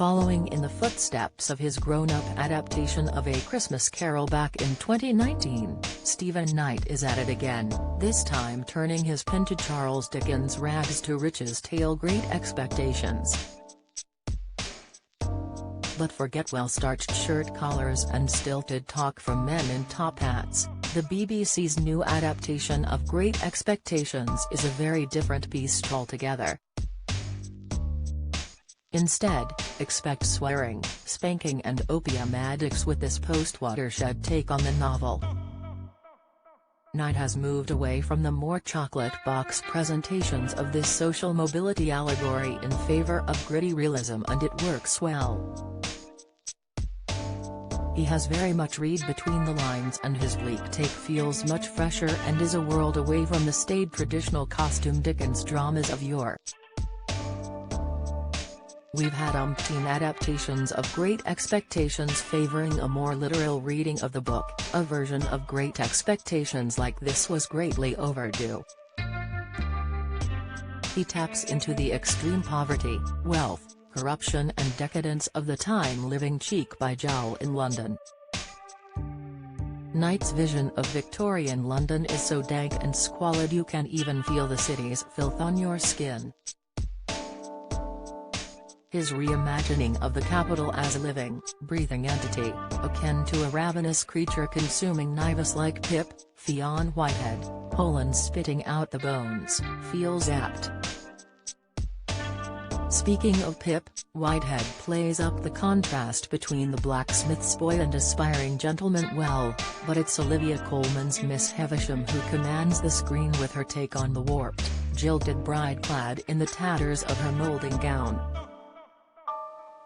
Following in the footsteps of his grown-up adaptation of A Christmas Carol back in 2019, Stephen Knight is at it again, this time turning his pen to Charles Dickens' rags to riches tale Great Expectations. But forget well-starched shirt collars and stilted talk from men in top hats. The BBC's new adaptation of Great Expectations is a very different beast altogether. Instead, expect swearing, spanking and opium addicts with this post-watershed take on the novel. Knight has moved away from the more chocolate box presentations of this social mobility allegory in favor of gritty realism, and it works well. He has very much read between the lines, and his bleak take feels much fresher and is a world away from the staid traditional costume Dickens dramas of yore. We've had umpteen adaptations of Great Expectations favoring a more literal reading of the book. A version of Great Expectations like this was greatly overdue. He taps into the extreme poverty, wealth, corruption and decadence of the time, living cheek by jowl in London. Knight's vision of Victorian London is so dank and squalid you can even feel the city's filth on your skin. His reimagining of the capital as a living, breathing entity, akin to a ravenous creature consuming Nivus like Pip, Fionn Whitehead, Poland spitting out the bones, feels apt. Speaking of Pip, Whitehead plays up the contrast between the blacksmith's boy and aspiring gentleman well, but it's Olivia Colman's Miss Havisham who commands the screen with her take on the warped, jilted bride clad in the tatters of her molding gown.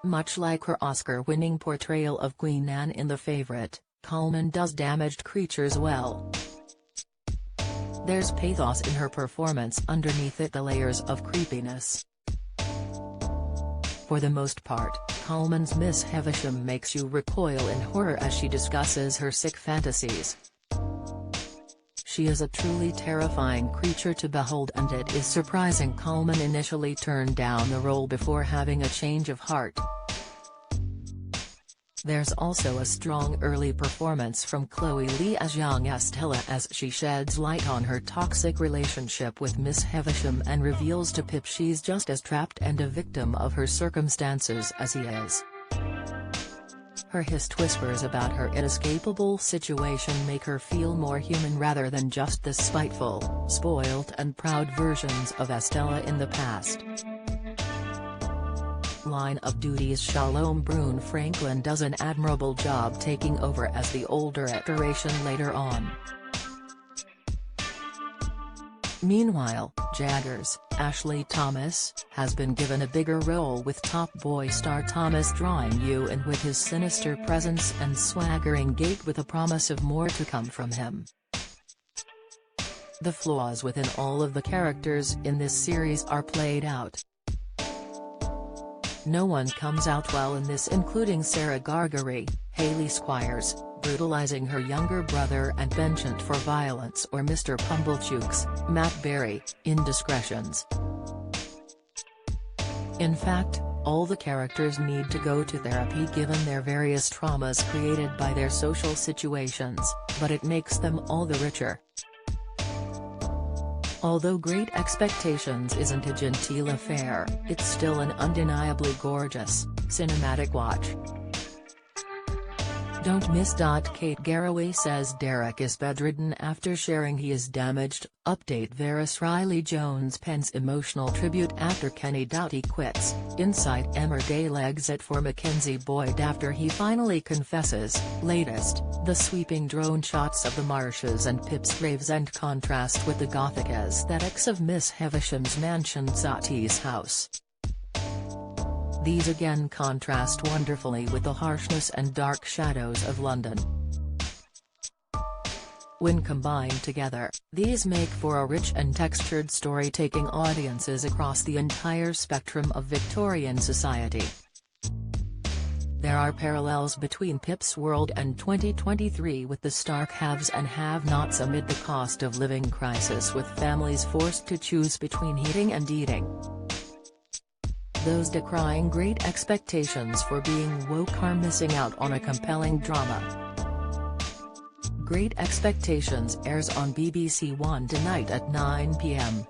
Much like her Oscar-winning portrayal of Queen Anne in The Favourite, Colman does damaged creatures well. There's pathos in her performance underneath it, the layers of creepiness. For the most part, Colman's Miss Havisham makes you recoil in horror as she discusses her sick fantasies. She is a truly terrifying creature to behold, and it is surprising Colman initially turned down the role before having a change of heart. There's also a strong early performance from Chloe Lee as young Estella as she sheds light on her toxic relationship with Miss Havisham and reveals to Pip she's just as trapped and a victim of her circumstances as he is. Her hissed whispers about her inescapable situation make her feel more human rather than just the spiteful, spoiled and proud versions of Estella in the past. Line of Duty's Shalom Brune Franklin does an admirable job taking over as the older iteration later on. Meanwhile, Jagger's Ashley Thomas has been given a bigger role, with Top Boy star Thomas drawing you in with his sinister presence and swaggering gait, with a promise of more to come from him. The flaws within all of the characters in this series are played out. No one comes out well in this, including Sarah Gargary, Hayley Squires, brutalizing her younger brother and penchant for violence, or Mr. Pumblechook's, Matt Berry, indiscretions. In fact, all the characters need to go to therapy given their various traumas created by their social situations, but it makes them all the richer. Although Great Expectations isn't a genteel affair, it's still an undeniably gorgeous, cinematic watch. Don't miss. Kate Garraway says Derek is bedridden after sharing he is damaged. Update: Varys Riley Jones pens emotional tribute after Kenny Doughty quits. Insight: Emmerdale exit for Mackenzie Boyd after he finally confesses. Latest: the sweeping drone shots of the marshes and Pip's Gravesend contrast with the gothic aesthetics of Miss Havisham's mansion Sati's house. These again contrast wonderfully with the harshness and dark shadows of London. When combined together, these make for a rich and textured story taking audiences across the entire spectrum of Victorian society. There are parallels between Pip's world and 2023, with the stark haves and have-nots amid the cost of living crisis, with families forced to choose between heating and eating. those decrying Great Expectations for being woke are missing out on a compelling drama. Great Expectations airs on BBC One tonight at 9 p.m.